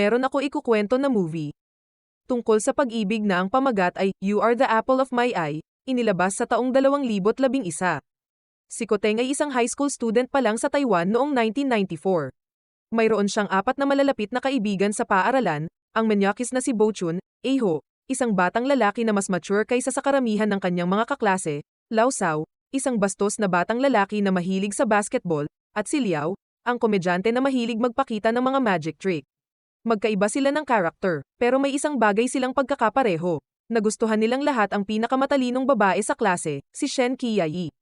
Meron ako ikukwento na movie. Tungkol sa pag-ibig na ang pamagat ay You Are the Apple of My Eye, inilabas sa taong 2011. Si Koteng ay isang high school student pa lang sa Taiwan noong 1994. Mayroon siyang apat na malalapit na kaibigan sa paaralan, ang manyakis na si Bochun, Eho, isang batang lalaki na mas mature kaysa sa karamihan ng kanyang mga kaklase, Lao Sao, isang bastos na batang lalaki na mahilig sa basketball, at si Liao, ang komedyante na mahilig magpakita ng mga magic trick. Magkaiba sila ng karakter, pero may isang bagay silang pagkakapareho. Nagustuhan nilang lahat ang pinakamatalinong babae sa klase, si Shen Qiayi.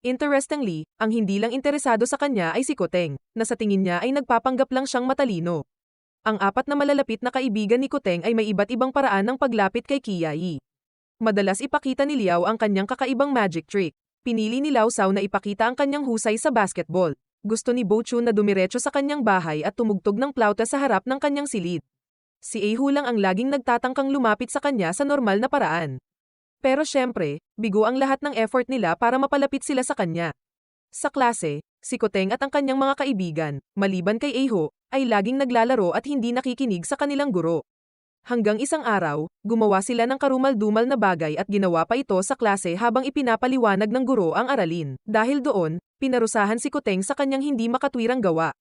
Interestingly, ang hindi lang interesado sa kanya ay si Koteng, na sa tingin niya ay nagpapanggap lang siyang matalino. Ang apat na malalapit na kaibigan ni Koteng ay may iba't ibang paraan ng paglapit kay Qiayi. Madalas ipakita ni Liao ang kanyang kakaibang magic trick. Pinili ni Lao Sao na ipakita ang kanyang husay sa basketball. Gusto ni Bochun na dumiretso sa kanyang bahay at tumugtog ng plauta sa harap ng kanyang silid. Si Eho lang ang laging nagtatangkang lumapit sa kanya sa normal na paraan. Pero syempre, bigo ang lahat ng effort nila para mapalapit sila sa kanya. Sa klase, si Koteng at ang kanyang mga kaibigan, maliban kay Eho, ay laging naglalaro at hindi nakikinig sa kanilang guro. Hanggang isang araw, gumawa sila ng karumal-dumal na bagay at ginawa pa ito sa klase habang ipinapaliwanag ng guro ang aralin. Dahil doon, pinarusahan si Koteng sa kanyang hindi makatwirang gawa.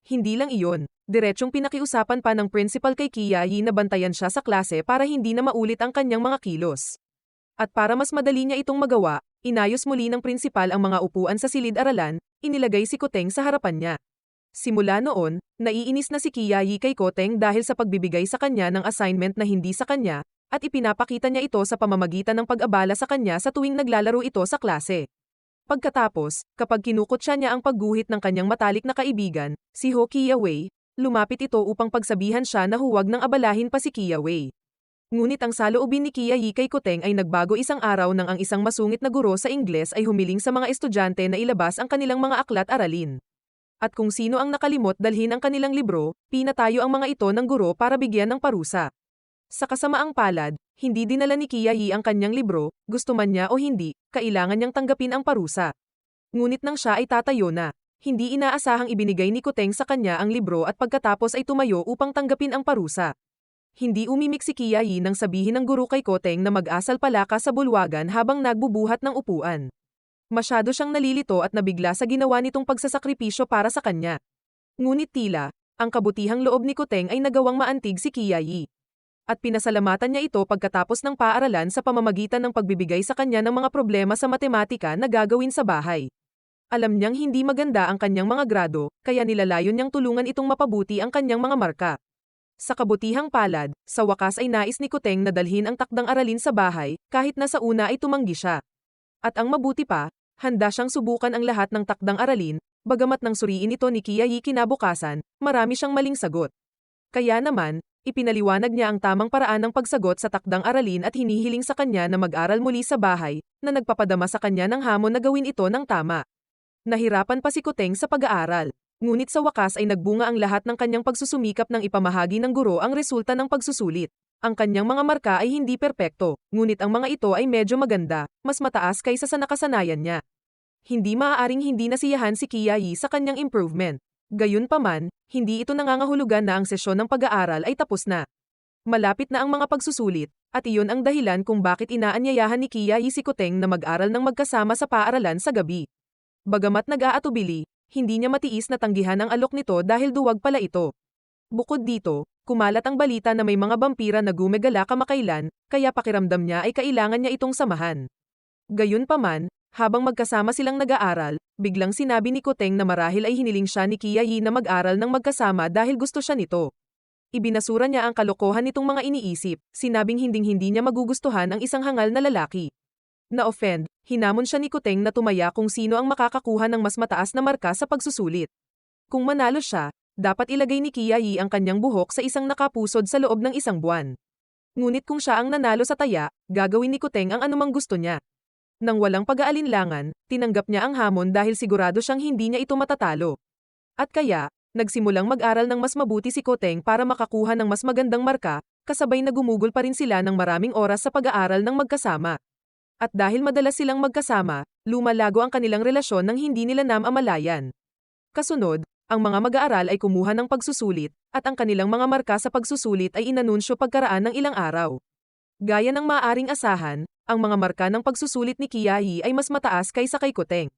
Hindi lang iyon, diretsyong pinakiusapan pa ng principal kay Qiayi na bantayan siya sa klase para hindi na maulit ang kanyang mga kilos. At para mas madali niya itong magawa, inayos muli ng principal ang mga upuan sa silid-aralan, inilagay si Koteng sa harapan niya. Simula noon, naiinis na si Qiayi kay Koteng dahil sa pagbibigay sa kanya ng assignment na hindi sa kanya, at ipinapakita niya ito sa pamamagitan ng pag-abala sa kanya sa tuwing naglalaro ito sa klase. Pagkatapos, kapag kinukutya niya ang pagguhit ng kanyang matalik na kaibigan, si Ho Qiawei, lumapit ito upang pagsabihan siya na huwag nang abalahin pa si Qiawei. Ngunit ang saloobin ni Qiayi kay Koteng ay nagbago isang araw nang ang isang masungit na guro sa Ingles ay humiling sa mga estudyante na ilabas ang kanilang mga aklat-aralin. At kung sino ang nakalimot dalhin ang kanilang libro, pinatayo ang mga ito ng guro para bigyan ng parusa. Sa kasamaang palad, hindi dinala ni Qiayi ang kanyang libro, gusto man niya o hindi, kailangan niyang tanggapin ang parusa. Ngunit nang siya ay tatayo na, hindi inaasahang ibinigay ni Koteng sa kanya ang libro at pagkatapos ay tumayo upang tanggapin ang parusa. Hindi umimik si Qiayi nang sabihin ng guro kay Koteng na mag-asal palaka sa bulwagan habang nagbubuhat ng upuan. Masyado siyang nalilito at nabigla sa ginawa nitong pagsasakripisyo para sa kanya. Ngunit tila, ang kabutihang loob ni Koteng ay nagawang maantig si Qiayi. At pinasalamatan niya ito pagkatapos ng paaralan sa pamamagitan ng pagbibigay sa kanya ng mga problema sa matematika na gagawin sa bahay. Alam niyang hindi maganda ang kanyang mga grado, kaya nilalayon niyang tulungan itong mapabuti ang kanyang mga marka. Sa kabutihang palad, sa wakas ay nais ni Koteng na dalhin ang takdang aralin sa bahay, kahit na sa una ay tumanggi siya. At ang mabuti pa, handa siyang subukan ang lahat ng takdang aralin, bagamat nang suriin ito ni Qiayi kinabukasan, marami siyang maling sagot. Kaya naman, ipinaliwanag niya ang tamang paraan ng pagsagot sa takdang aralin at hinihiling sa kanya na mag-aral muli sa bahay, na nagpapadama sa kanya ng hamon na gawin ito ng tama. Nahirapan pa si Koteng sa pag-aaral. Ngunit sa wakas ay nagbunga ang lahat ng kanyang pagsusumikap ng ipamahagi ng guro ang resulta ng pagsusulit. Ang kanyang mga marka ay hindi perpekto, ngunit ang mga ito ay medyo maganda, mas mataas kaysa sa nakasanayan niya. Hindi maaaring hindi nasiyahan si Qiayi sa kanyang improvement. Gayunpaman, hindi ito nangangahulugan na ang sesyon ng pag-aaral ay tapos na. Malapit na ang mga pagsusulit, at iyon ang dahilan kung bakit inaanyayahan ni Qiayi si Koteng na mag-aral ng magkasama sa paaralan sa gabi. Bagamat nag-aatubili, hindi niya matiis na tanggihan ang alok nito dahil duwag pala ito. Bukod dito, kumalat ang balita na may mga bampira na gumagala kamakailan, kaya pakiramdam niya ay kailangan niya itong samahan. Gayunpaman, habang magkasama silang nag-aaral, biglang sinabi ni Koteng na marahil ay hiniling siya ni Qiayi na mag-aral ng magkasama dahil gusto siya nito. Ibinasura niya ang kalokohan nitong mga iniisip, sinabing hinding-hindi niya magugustuhan ang isang hangal na lalaki. Na-offend, hinamon siya ni Koteng na tumaya kung sino ang makakakuha ng mas mataas na marka sa pagsusulit. Kung manalo siya, dapat ilagay ni Qiayi ang kanyang buhok sa isang nakapusod sa loob ng isang buwan. Ngunit kung siya ang nanalo sa taya, gagawin ni Koteng ang anumang gusto niya. Nang walang pag-aalinlangan, tinanggap niya ang hamon dahil sigurado siyang hindi niya ito matatalo. At kaya, nagsimulang mag-aral ng mas mabuti si Koteng para makakuha ng mas magandang marka, kasabay na gumugol pa rin sila ng maraming oras sa pag-aaral ng magkasama. At dahil madalas silang magkasama, lumalago ang kanilang relasyon nang hindi nila namamalayan. Kasunod, Ang mga mag-aaral ay kumuha ng pagsusulit, at ang kanilang mga marka sa pagsusulit ay inanunsyo pagkaraan ng ilang araw. Gaya ng maaaring asahan, ang mga marka ng pagsusulit ni Qiayi ay mas mataas kaysa kay Koteng.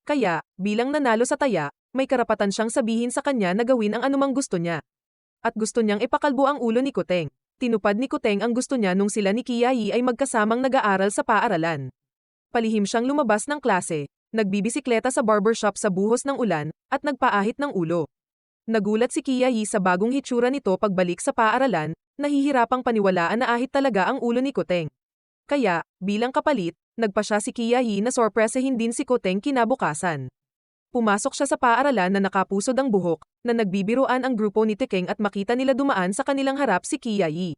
Kaya, bilang nanalo sa taya, may karapatan siyang sabihin sa kanya na gawin ang anumang gusto niya. At gusto niyang ipakalbo ang ulo ni Koteng. Tinupad ni Koteng ang gusto niya nung sila ni Qiayi ay magkasamang nag-aaral sa paaralan. Palihim siyang lumabas ng klase, nagbibisikleta sa barbershop sa buhos ng ulan, at nagpaahit ng ulo. Nagulat si Qiayi sa bagong hitsura nito pagbalik sa paaralan, nahihirapang paniwalaan na ahit talaga ang ulo ni Koteng. Kaya, bilang kapalit, nagpa siya si Qiayi na sorpresahin din si Koteng kinabukasan. Pumasok siya sa paaralan na nakapusod ang buhok, na nagbibiruan ang grupo ni Tekeng at makita nila dumaan sa kanilang harap si Qiayi.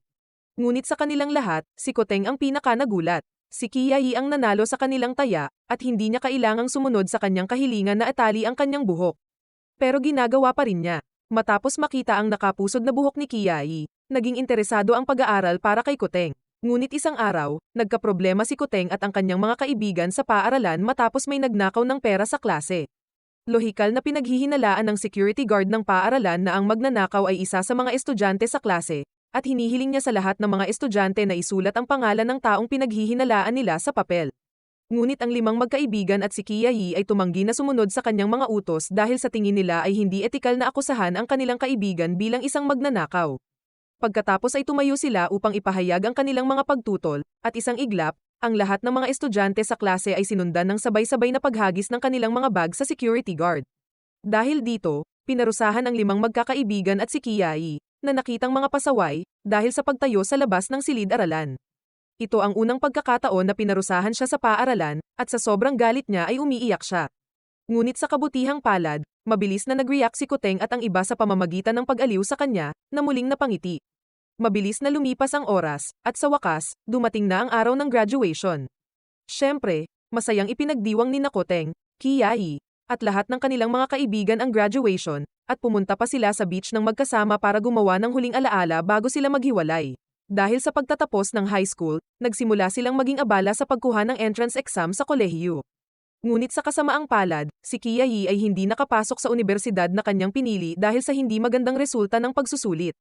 Ngunit sa kanilang lahat, si Koteng ang pinaka-nagulat. Si Qiayi ang nanalo sa kanilang taya, at hindi niya kailangang sumunod sa kanyang kahilingan na atali ang kanyang buhok. Pero ginagawa pa rin niya. Matapos makita ang nakapusod na buhok ni Qiayi, naging interesado ang pag-aaral para kay Koteng. Ngunit isang araw, nagkaproblema si Koteng at ang kanyang mga kaibigan sa paaralan matapos may nagnakaw ng pera sa klase. Lohikal na pinaghihinalaan ng security guard ng paaralan na ang magnanakaw ay isa sa mga estudyante sa klase, at hinihiling niya sa lahat ng mga estudyante na isulat ang pangalan ng taong pinaghihinalaan nila sa papel. Ngunit ang 5 magkaibigan at si Qiayi ay tumanggi na sumunod sa kanyang mga utos dahil sa tingin nila ay hindi etikal na akusahan ang kanilang kaibigan bilang isang magnanakaw. Pagkatapos ay tumayo sila upang ipahayag ang kanilang mga pagtutol, at isang iglap, ang lahat ng mga estudyante sa klase ay sinundan ng sabay-sabay na paghagis ng kanilang mga bag sa security guard. Dahil dito, pinarusahan ang 5 magkakaibigan at si Qiayi, na nakitang mga pasaway, dahil sa pagtayo sa labas ng silid-aralan. Ito ang unang pagkakataon na pinarusahan siya sa paaralan, at sa sobrang galit niya ay umiiyak siya. Ngunit sa kabutihang palad, mabilis na nag-react si Koteng at ang iba sa pamamagitan ng pag-aliw sa kanya, na muling napangiti. Mabilis na lumipas ang oras, at sa wakas, dumating na ang araw ng graduation. Siyempre, masayang ipinagdiwang ni Koteng, Qiayi, at lahat ng kanilang mga kaibigan ang graduation, at pumunta pa sila sa beach ng magkasama para gumawa ng huling alaala bago sila maghiwalay. Dahil sa pagtatapos ng high school, nagsimula silang maging abala sa pagkuha ng entrance exam sa kolehiyo. Ngunit sa kasamaang palad, si Qiayi ay hindi nakapasok sa unibersidad na kanyang pinili dahil sa hindi magandang resulta ng pagsusulit.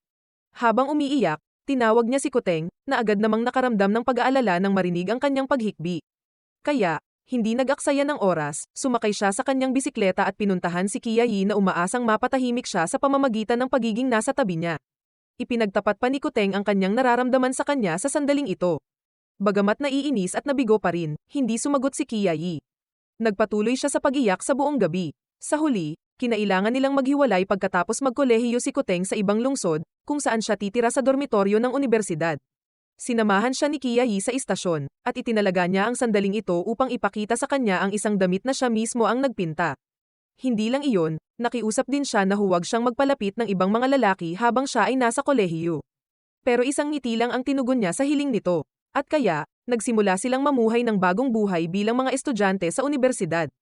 Habang umiiyak, tinawag niya si Koteng, na agad namang nakaramdam ng pag-aalala nang marinig ang kanyang paghikbi. Kaya, hindi nag-aksaya ng oras, sumakay siya sa kanyang bisikleta at pinuntahan si Qiayi na umaasang mapatahimik siya sa pamamagitan ng pagiging nasa tabi niya. Ipinagtapat pa ni Koteng ang kanyang nararamdaman sa kanya sa sandaling ito. Bagamat naiinis at nabigo pa rin, hindi sumagot si Qiayi. Nagpatuloy siya sa pag-iyak sa buong gabi. Sa huli, kinailangan nilang maghiwalay pagkatapos magkolehiyo si Koteng sa ibang lungsod, kung saan siya titira sa dormitoryo ng unibersidad. Sinamahan siya ni Qiayi sa istasyon, at itinalaga niya ang sandaling ito upang ipakita sa kanya ang isang damit na siya mismo ang nagpinta. Hindi lang iyon, nakiusap din siya na huwag siyang magpalapit ng ibang mga lalaki habang siya ay nasa kolehiyo. Pero isang ngiti lang ang tinugon niya sa hiling nito, at kaya, nagsimula silang mamuhay ng bagong buhay bilang mga estudyante sa unibersidad.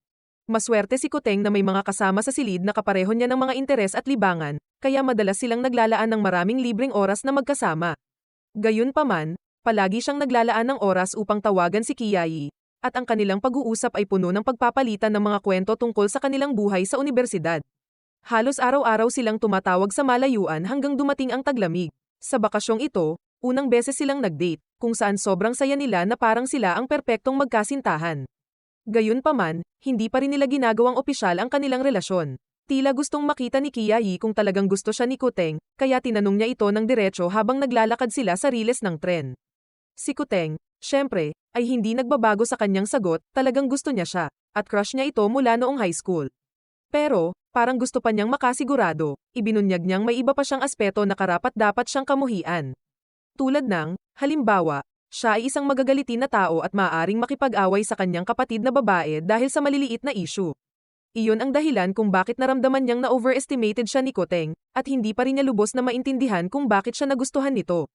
Maswerte si Koteng na may mga kasama sa silid na kapareho niya ng mga interes at libangan, kaya madalas silang naglalaan ng maraming libreng oras na magkasama. Gayunpaman, palagi siyang naglalaan ng oras upang tawagan si Qiayi, at ang kanilang pag-uusap ay puno ng pagpapalitan ng mga kwento tungkol sa kanilang buhay sa unibersidad. Halos araw-araw silang tumatawag sa malayuan hanggang dumating ang taglamig. Sa bakasyong ito, unang beses silang nag-date, kung saan sobrang saya nila na parang sila ang perpektong magkasintahan. Gayunpaman, hindi pa rin nila ginagawang opisyal ang kanilang relasyon. Tila gustong makita ni Qiayi kung talagang gusto siya ni Koteng, kaya tinanong niya ito ng diretso habang naglalakad sila sa riles ng tren. Si Koteng, syempre, ay hindi nagbabago sa kanyang sagot, talagang gusto niya siya, at crush niya ito mula noong high school. Pero, parang gusto pa niyang makasigurado, ibinunyag niyang may iba pa siyang aspeto na karapat-dapat siyang kamuhian. Tulad ng, halimbawa, siya ay isang magagalitin na tao at maaaring makipag-away sa kanyang kapatid na babae dahil sa maliliit na issue. Iyon ang dahilan kung bakit naramdaman niyang na-overestimated siya ni Koteng, at hindi pa rin niya lubos na maintindihan kung bakit siya nagustuhan nito.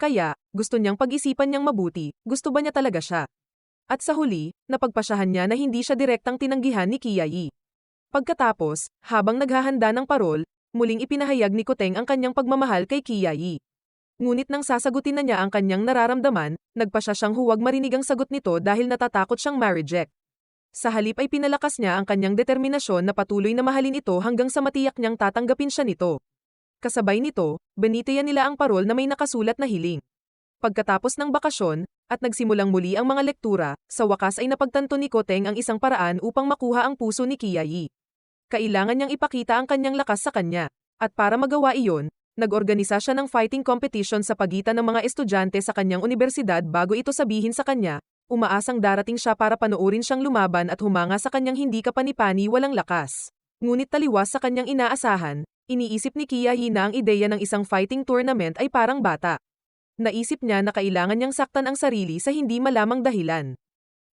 Kaya, gusto niyang pag-isipan niyang mabuti, gusto ba niya talaga siya? At sa huli, napagpasyahan niya na hindi siya direktang tinanggihan ni Qiayi. Pagkatapos, habang naghahanda ng parol, muling ipinahayag ni Koteng ang kanyang pagmamahal kay Qiayi. Ngunit nang sasagutin na niya ang kanyang nararamdaman, nagpasya siyang huwag marinig ang sagot nito dahil natatakot siyang ma-reject. Sa halip ay pinalakas niya ang kanyang determinasyon na patuloy na mahalin ito hanggang sa matiyak niyang tatanggapin siya nito. Kasabay nito, binitiyan nila ang parol na may nakasulat na hiling. Pagkatapos ng bakasyon, at nagsimulang muli ang mga lektura, sa wakas ay napagtanto ni Koteng ang isang paraan upang makuha ang puso ni Kiai. Kailangan niyang ipakita ang kanyang lakas sa kanya. At para magawa iyon, nag-organisa siya ng fighting competition sa pagitan ng mga estudyante sa kanyang universidad bago ito sabihin sa kanya, umaasang darating siya para panoorin siyang lumaban at humanga sa kanyang hindi kapanipani walang lakas. Ngunit taliwas sa kanyang inaasahan, iniisip ni Kiai na ang ideya ng isang fighting tournament ay parang bata. Naisip niya na kailangan niyang saktan ang sarili sa hindi malamang dahilan.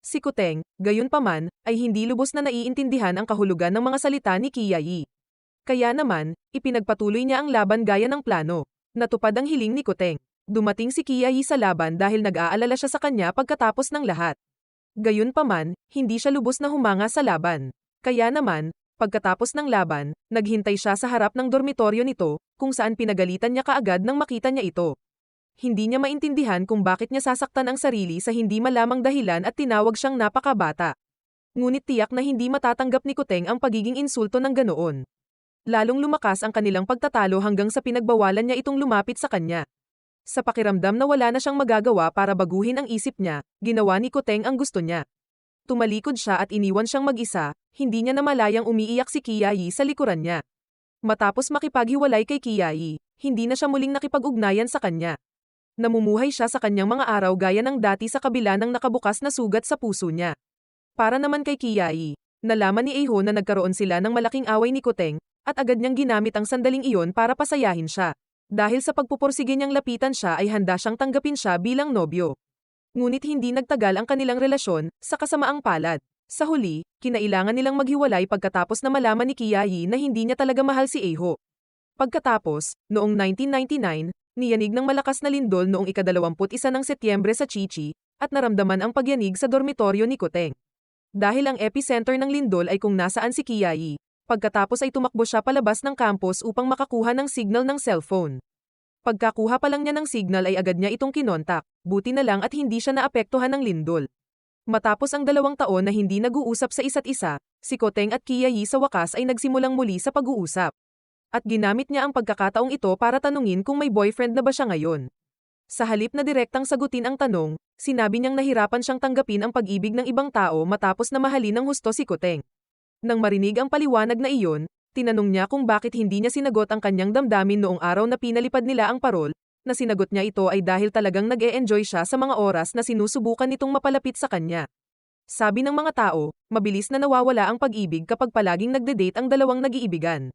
Si Koteng, gayunpaman, ay hindi lubos na naiintindihan ang kahulugan ng mga salita ni Kiai. Kaya naman, ipinagpatuloy niya ang laban gaya ng plano. Natupad ang hiling ni Koteng. Dumating si Kiai sa laban dahil nag-aalala siya sa kanya pagkatapos ng lahat. Gayunpaman, hindi siya lubos na humanga sa laban. Kaya naman, pagkatapos ng laban, naghintay siya sa harap ng dormitoryo nito, kung saan pinagalitan niya kaagad nang makita niya ito. Hindi niya maintindihan kung bakit niya sasaktan ang sarili sa hindi malamang dahilan at tinawag siyang napakabata. Ngunit tiyak na hindi matatanggap ni Koteng ang pagiging insulto ng ganoon. Lalong lumakas ang kanilang pagtatalo hanggang sa pinagbawalan niya itong lumapit sa kanya. Sa pakiramdam na wala na siyang magagawa para baguhin ang isip niya, ginawa ni Koteng ang gusto niya. Tumalikod siya at iniwan siyang mag-isa, hindi niya namalayang umiiyak si Kiai sa likuran niya. Matapos makipaghiwalay kay Kiai, hindi na siya muling nakipag-ugnayan sa kanya. Namumuhay siya sa kanyang mga araw gaya ng dati sa kabila ng nakabukas na sugat sa puso niya. Para naman kay Kiai, nalaman ni Eho na nagkaroon sila ng malaking away ni Koteng, at agad niyang ginamit ang sandaling iyon para pasayahin siya. Dahil sa pagpupursige niyang lapitan siya ay handa siyang tanggapin siya bilang nobyo. Ngunit hindi nagtagal ang kanilang relasyon, sa kasamaang palad. Sa huli, kinailangan nilang maghiwalay pagkatapos na malaman ni Kiai na hindi niya talaga mahal si Eho. Pagkatapos, noong 1999, niyanig ng malakas na lindol noong ika-21 ng Setyembre sa Chichi, at naramdaman ang pagyanig sa dormitoryo ni Koteng. Dahil ang epicenter ng lindol ay kung nasaan si Kiai, pagkatapos ay tumakbo siya palabas ng campus upang makakuha ng signal ng cellphone. Pagkakuha pa lang niya ng signal ay agad niya itong kinontak, buti na lang at hindi siya naapektuhan ng lindol. Matapos ang 2 taon na hindi nag-uusap sa isa't isa, si Koteng at Kiai sa wakas ay nagsimulang muli sa pag-uusap. At ginamit niya ang pagkakataong ito para tanungin kung may boyfriend na ba siya ngayon. Sa halip na direktang sagutin ang tanong, sinabi niyang nahirapan siyang tanggapin ang pag-ibig ng ibang tao matapos na mahalin ng husto si Koteng. Nang marinig ang paliwanag na iyon, tinanong niya kung bakit hindi niya sinagot ang kanyang damdamin noong araw na pinalipad nila ang parol, na sinagot niya ito ay dahil talagang nag-e-enjoy siya sa mga oras na sinusubukan nitong mapalapit sa kanya. Sabi ng mga tao, mabilis na nawawala ang pag-ibig kapag palaging nagde-date ang dalawang nag-iibigan.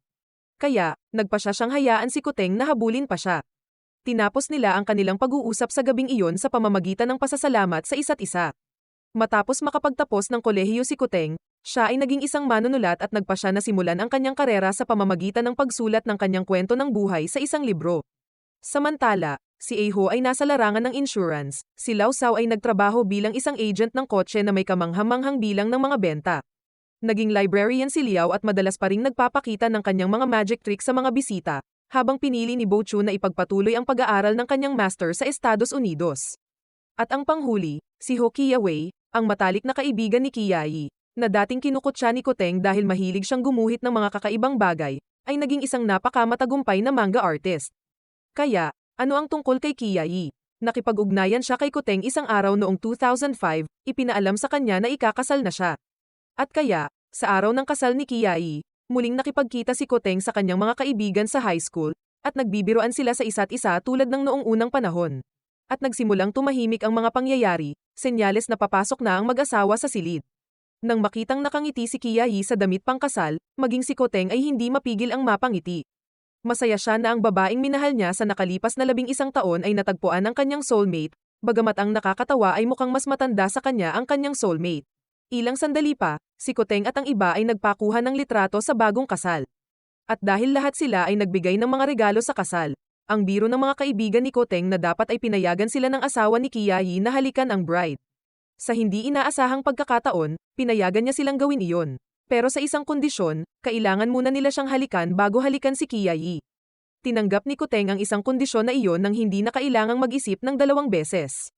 Kaya, nagpa siyang hayaan si Koteng na habulin pa siya. Tinapos nila ang kanilang pag-uusap sa gabing iyon sa pamamagitan ng pasasalamat sa isa't isa. Matapos makapagtapos ng kolehiyo si Koteng, siya ay naging isang manunulat at nagpa siya na simulan ang kanyang karera sa pamamagitan ng pagsulat ng kanyang kwento ng buhay sa isang libro. Samantala, si Eho ay nasa larangan ng insurance, si Lao Sao ay nagtrabaho bilang isang agent ng kotse na may kamanghamanghang bilang ng mga benta. Naging librarian si Liao at madalas pa ring nagpapakita ng kanyang mga magic tricks sa mga bisita, habang pinili ni Bo Chu na ipagpatuloy ang pag-aaral ng kanyang master sa Estados Unidos. At ang panghuli, si Ho Kia-wei, ang matalik na kaibigan ni Kiai, na dating kinukutya ni Koteng dahil mahilig siyang gumuhit ng mga kakaibang bagay, ay naging isang napakamatagumpay na manga artist. Kaya, ano ang tungkol kay Kiai? Nakipag-ugnayan siya kay Koteng isang araw noong 2005, ipinaalam sa kanya na ikakasal na siya. At kaya, sa araw ng kasal ni Kiai, muling nakipagkita si Koteng sa kanyang mga kaibigan sa high school, at nagbibiroan sila sa isa't isa tulad ng noong unang panahon. At nagsimulang tumahimik ang mga pangyayari, senyales na papasok na ang mag-asawa sa silid. Nang makitang nakangiti si Kiai sa damit pangkasal, maging si Koteng ay hindi mapigil ang mapangiti. Masaya siya na ang babaeng minahal niya sa nakalipas na 11 taon ay natagpuan ang kanyang soulmate, bagamat ang nakakatawa ay mukhang mas matanda sa kanya ang kanyang soulmate. Ilang sandali pa, si Koteng at ang iba ay nagpakuha ng litrato sa bagong kasal. At dahil lahat sila ay nagbigay ng mga regalo sa kasal, ang biro ng mga kaibigan ni Koteng na dapat ay pinayagan sila ng asawa ni Kiai na halikan ang bride. Sa hindi inaasahang pagkakataon, pinayagan niya silang gawin iyon. Pero sa isang kondisyon, kailangan muna nila siyang halikan bago halikan si Kiai. Tinanggap ni Koteng ang isang kondisyon na iyon nang hindi na kailangang mag-isip ng 2 beses.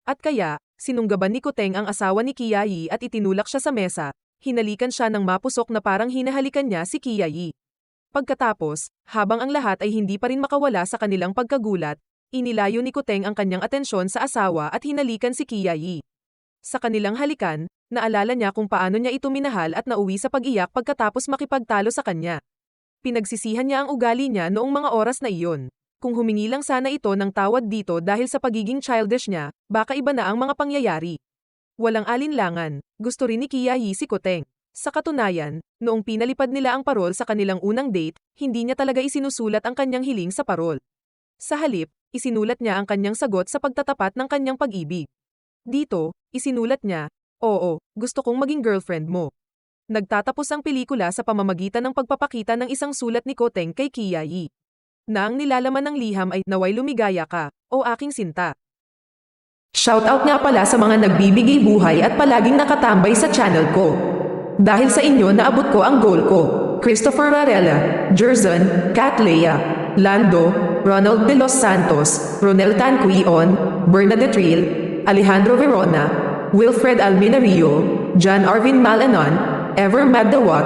At kaya, Sinunggaban ni Koteng ang asawa ni Kiyayi at itinulak siya sa mesa, hinalikan siya ng mapusok na parang hinahalikan niya si Kiyayi. Pagkatapos, habang ang lahat ay hindi pa rin makawala sa kanilang pagkagulat, inilayo ni Koteng ang kanyang atensyon sa asawa at hinalikan si Kiyayi. Sa kanilang halikan, naalala niya kung paano niya ito minahal at nauwi sa pag-iyak pagkatapos makipagtalo sa kanya. Pinagsisihan niya ang ugali niya noong mga oras na iyon. Kung humingi lang sana ito ng tawad dito dahil sa pagiging childish niya, baka iba na ang mga pangyayari. Walang alinlangan, gusto rin ni Kiyayi si Koteng. Sa katunayan, noong pinalipad nila ang parol sa kanilang unang date, hindi niya talaga isinusulat ang kanyang hiling sa parol. Sa halip, isinulat niya ang kanyang sagot sa pagtatapat ng kanyang pag-ibig. Dito, isinulat niya, "Oo, gusto kong maging girlfriend mo." Nagtatapos ang pelikula sa pamamagitan ng pagpapakita ng isang sulat ni Koteng kay Kiyayi. Na ang nilalaman ng liham ay, "Naway lumigaya ka, o aking sinta." Shoutout nga pala sa mga nagbibigay buhay at palaging nakatambay sa channel ko. Dahil sa inyo naabot ko ang goal ko. Christopher Varela, Jerzon, Kat Lea, Lando, Ronald de los Santos, Ronel Tanquion, Bernadette Real, Alejandro Verona, Wilfred Alminario, John Arvin Malanon, Ever Magdawat,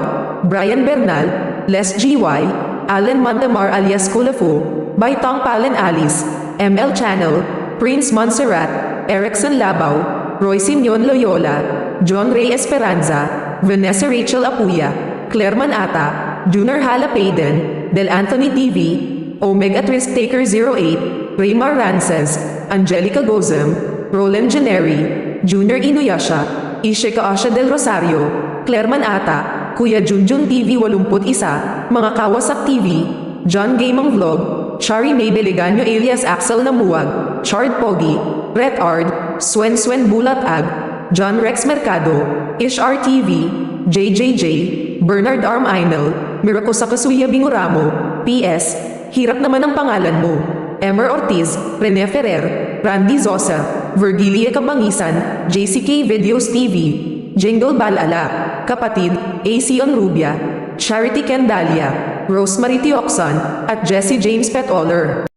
Brian Bernal, Les GY, Allen Montemar alias Kulafu, Baitong Palen Alice, ML Channel, Prince Montserrat, Erickson Labaw, Roy Simeon Loyola, John Ray Esperanza, Vanessa Rachel Apuya, Claire Manata, Junior Halapayden, Del Anthony TV, Omega Twist Taker 08, Raymar Rances, Angelica Gozem, Roland Generi, Junior Inuyasha, Ishika Asha Del Rosario, Claire Manata, Kuya Junjun TV 81, Mga Kawasak TV, John Gamang Vlog, Chari May Beliganyo alias Axel Namuwag, Chard Pogi, Ret Ard, Swen Swen Bulat Ag, John Rex Mercado, Ish RTV, JJJ, Bernard Arm Ainel, Miracle sa Kasuya Binguramo, PS, hirap naman ang pangalan mo. Emer Ortiz, Rene Ferrer, Randy Zosa, Virgilia Kabangisan, JCK Videos TV, Jingle Balala, Kapatid, AC Onrubia, Charity Kendalia, Rosemary Tioxon, at Jesse James Petoller.